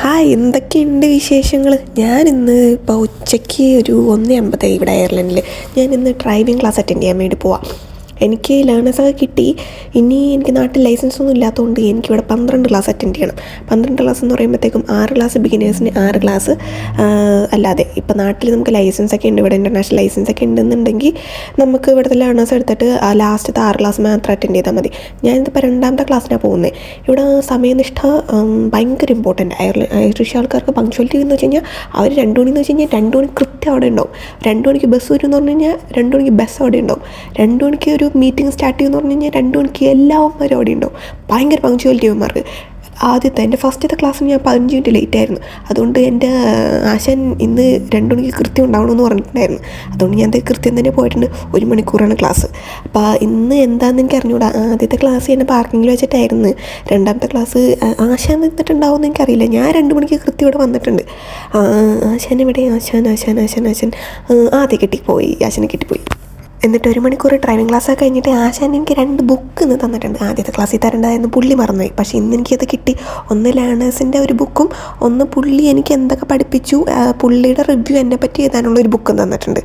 Hi, എന്തൊക്കെയുണ്ട് വിശേഷങ്ങൾ? ഞാനിന്ന് ഇപ്പോൾ ഉച്ചയ്ക്ക് ഒരു 1:50 ഇവിടെ അയർലൻഡിൽ. ഞാനിന്ന് ഡ്രൈവിംഗ് ക്ലാസ് അറ്റൻഡ് ചെയ്യാൻ വേണ്ടി പോവാം. എനിക്ക് ലേണേഴ്സൊക്കെ കിട്ടി. ഇനി എനിക്ക് നാട്ടിൽ ലൈസൻസൊന്നും ഇല്ലാത്തതുകൊണ്ട് എനിക്കിവിടെ 12 ക്ലാസ് അറ്റൻഡ് ചെയ്യണം. 12 ക്ലാസ് എന്ന് പറയുമ്പോഴത്തേക്കും 6 ക്ലാസ് ബിഗിനേഴ്സിന്, 6 ക്ലാസ് അല്ലാതെ. ഇപ്പോൾ നാട്ടിൽ നമുക്ക് ലൈസൻസൊക്കെ ഉണ്ട്, ഇവിടെ ഇൻ്റർനാഷണൽ ലൈസൻസൊക്കെ ഉണ്ടെന്നുണ്ടെങ്കിൽ നമുക്ക് ഇവിടുത്തെ ലേണേഴ്സ് എടുത്തിട്ട് ലാസ്റ്റത്തെ 6 ക്ലാസ് മാത്രം അറ്റൻഡ് ചെയ്താൽ മതി. ഞാനിതിപ്പോൾ 2ാമത്തെ ക്ലാസ്സിനാണ് പോകുന്നത്. ഇവിടെ സമയനിഷ്ഠ ഭയങ്കര ഇമ്പോർട്ടൻ്റ്. ഐറിഷ് ആൾക്കാർക്ക് പങ്ക്ച്വാലിറ്റി എന്ന് വെച്ച് കഴിഞ്ഞാൽ അവർ 2 മണിന്ന് വെച്ച് കഴിഞ്ഞാൽ 2 മണി കൃത്യം അവിടെ ഉണ്ടാവും. 2 മണിക്ക് ബസ് വരും എന്ന് പറഞ്ഞു കഴിഞ്ഞാൽ 2 മണിക്ക് ബസ് അവിടെ ഉണ്ടാവും. 2 മണിക്ക് ഒരു മീറ്റിംഗ് സ്റ്റാർട്ട് ചെയ്യുമെന്ന് പറഞ്ഞു കഴിഞ്ഞാൽ 2 മണിക്ക് എല്ലാവരും അവിടെ ഉണ്ടാവും. ഭയങ്കര പങ്ക്ച്വാലിറ്റി അവന്മാർക്ക്. എൻ്റെ ഫസ്റ്റത്തെ ക്ലാസ്സിന് ഞാൻ 15 മിനിറ്റ് ലേറ്റ് ആയിരുന്നു. അതുകൊണ്ട് എൻ്റെ ആശാൻ ഇന്ന് 2 മണിക്ക് കൃത്യം ഉണ്ടാവണമെന്ന് പറഞ്ഞിട്ടുണ്ടായിരുന്നു. അതുകൊണ്ട് ഞാൻ കൃത്യം തന്നെ പോയിട്ടുണ്ട്. 1 മണിക്കൂറാണ് ക്ലാസ്. അപ്പോൾ ഇന്ന് എന്താണെന്ന് എനിക്ക് അറിഞ്ഞൂടാ. ആദ്യത്തെ ക്ലാസ് എന്നെ പാർക്കിങ്ങിൽ വെച്ചിട്ടായിരുന്നു. 2ാമത്തെ ക്ലാസ് ആശാൻ നിന്നിട്ടുണ്ടാവുമെന്ന് എനിക്കറിയില്ല. ഞാൻ 2 മണിക്ക് കൃത്യം ഇവിടെ വന്നിട്ടുണ്ട്. ആശാൻ ഇവിടെ ആശാൻ ആദ്യം കെട്ടിപ്പോയി. ആശാനെ കെട്ടിപ്പോയി. എന്നിട്ട് 1 മണിക്കൂർ ഡ്രൈവിംഗ് ക്ലാസ്സൊക്കെ കഴിഞ്ഞിട്ട് ആശാൻ എനിക്ക് 2 ബുക്ക് ഇന്ന് തന്നിട്ടുണ്ട്. ആദ്യത്തെ ക്ലാസ്സിൽ തരേണ്ടതായിരുന്നു, പുള്ളി മറന്നുപോയി. പക്ഷേ ഇന്ന് എനിക്കത് കിട്ടി. ഒന്ന് ലേണേഴ്സിൻ്റെ ഒരു ബുക്കും, ഒന്ന് പുള്ളി എനിക്ക് എന്തൊക്കെ പഠിപ്പിച്ചു, പുള്ളിയുടെ റിവ്യൂ എന്നെ പറ്റി എഴുതാനുള്ളൊരു ബുക്കും തന്നിട്ടുണ്ട്.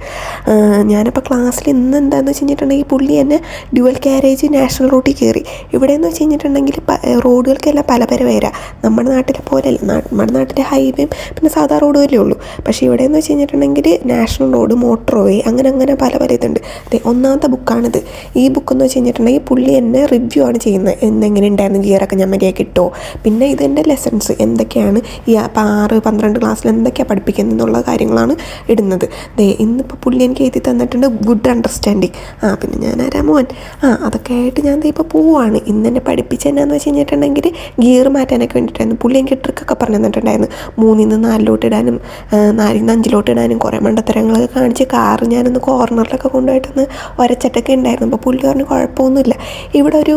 ഞാനിപ്പോൾ ക്ലാസ്സിൽ ഇന്ന് എന്താണെന്ന് വെച്ച് കഴിഞ്ഞിട്ടുണ്ടെങ്കിൽ പുള്ളി എന്നെ ഡ്യുവൽ ക്യാരേജ് നാഷണൽ റോഡിൽ കയറി. ഇവിടെയെന്ന് വെച്ച് കഴിഞ്ഞിട്ടുണ്ടെങ്കിൽ റോഡുകൾക്കെല്ലാം പല പേരാ. നമ്മുടെ നാട്ടിലെ പോലെയല്ല. നമ്മുടെ നാട്ടിലെ ഹൈവേയും പിന്നെ സാധാ റോഡുകളേ ഉള്ളൂ. പക്ഷേ ഇവിടെയെന്ന് വെച്ച് കഴിഞ്ഞിട്ടുണ്ടെങ്കിൽ നാഷണൽ റോഡ്, മോട്ടോർ വേ, അങ്ങനെ പല ഇതുണ്ട്. 1ാമത്തെ ബുക്കാണിത്. ഈ ബുക്കെന്ന് വെച്ച് കഴിഞ്ഞിട്ടുണ്ടെങ്കിൽ പുള്ളി എന്നെ റിവ്യൂ ആണ് ചെയ്യുന്നത്. എങ്ങനെ ഉണ്ടായിരുന്നു, ഗിയറൊക്കെ ഞാൻ മര്യാദയ്ക്ക് ഇട്ടോ, പിന്നെ ഇതിൻ്റെ ലെസൺസ് എന്തൊക്കെയാണ്, ഈ 6, 12 ക്ലാസ്സിൽ എന്തൊക്കെയാണ് പഠിപ്പിക്കുന്നത് എന്നുള്ള കാര്യങ്ങളാണ് ഇടുന്നത്. ഇന്നിപ്പോൾ പുള്ളി എനിക്ക് എഴുതി തന്നിട്ടുണ്ട് ഗുഡ് അണ്ടർസ്റ്റാൻഡിങ്. പിന്നെ ഞാൻ മോൻ അതൊക്കെ ആയിട്ട് ഞാൻ ഇപ്പോൾ പോവുകയാണ്. ഇന്ന് എന്നെ പഠിപ്പിച്ചതെന്നാന്ന് വെച്ച് കഴിഞ്ഞിട്ടുണ്ടെങ്കിൽ ഗിയർ മാറ്റാനൊക്കെ വേണ്ടിയിട്ടായിരുന്നു. പുള്ളി എനിക്ക് ട്രിക്കൊക്കെ പറഞ്ഞു തന്നിട്ടുണ്ടായിരുന്നു. 3-ന്ന് 4-ലോട്ട് ഇടാനും 4-ന്ന് 5-ലോട്ട് ഇടാനും കുറേ മണ്ടത്തരങ്ങളൊക്കെ കാണിച്ച് കാറ് ഞാനൊന്ന് കോർണറിലൊക്കെ കൊണ്ടുപോയിട്ടൊന്ന് ഒരച്ചട്ടൊക്കെ ഉണ്ടായിരുന്നു. അപ്പോൾ പുള്ളി പറഞ്ഞ് കുഴപ്പമൊന്നുമില്ല. ഇവിടെ ഒരു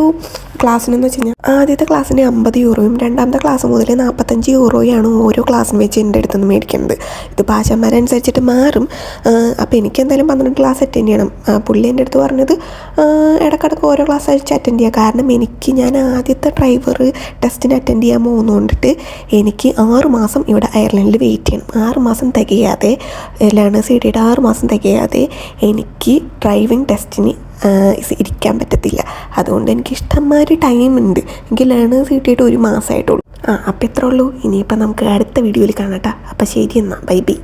ക്ലാസ്സിനെന്ന് വെച്ച് കഴിഞ്ഞാൽ ആദ്യത്തെ ക്ലാസ്സിന് 50 യൂറോയും 2ാമത്തെ ക്ലാസ് മുതൽ 45 യൂറോയാണ് ഓരോ ക്ലാസ്സിന് വെച്ച് എൻ്റെ അടുത്തുനിന്ന് മേടിക്കുന്നത്. ഇത് ഭാഷമാരനുസരിച്ചിട്ട് മാറും. അപ്പോൾ എനിക്ക് എന്തായാലും 12 ക്ലാസ് അറ്റൻഡ് ചെയ്യണം. പുള്ളി എൻ്റെ അടുത്ത് പറഞ്ഞത് ഇടയ്ക്കിടയ്ക്ക് ഓരോ ക്ലാസ് അയച്ച് അറ്റൻഡ് ചെയ്യുക. കാരണം ഞാൻ ആദ്യത്തെ ഡ്രൈവർ ടെസ്റ്റിന് അറ്റൻഡ് ചെയ്യാൻ പോകുന്നതുകൊണ്ടിട്ട് എനിക്ക് 6 മാസം ഇവിടെ അയർലൻഡിൽ വെയിറ്റ് ചെയ്യണം. 6 മാസം തികയാതെ, ലേണേഴ്സ് കിട്ടിയിട്ട് 6 മാസം തികയാതെ എനിക്ക് ഡ്രൈവിംഗ് ടെസ്റ്റിന് ഇരിക്കാൻ പറ്റത്തില്ല. അതുകൊണ്ട് എനിക്ക് ഇഷ്ടംമാതിരി ടൈമുണ്ട്. എനിക്ക് ലേണേഴ്സ് കിട്ടിയിട്ട് 1 മാസമായിട്ടുള്ളൂ. അപ്പോൾ ഇത്രേ ഉള്ളൂ. ഇനിയിപ്പോൾ നമുക്ക് അടുത്ത വീഡിയോയിൽ കാണാം. അപ്പോൾ ശരി, എന്നാൽ ബൈ.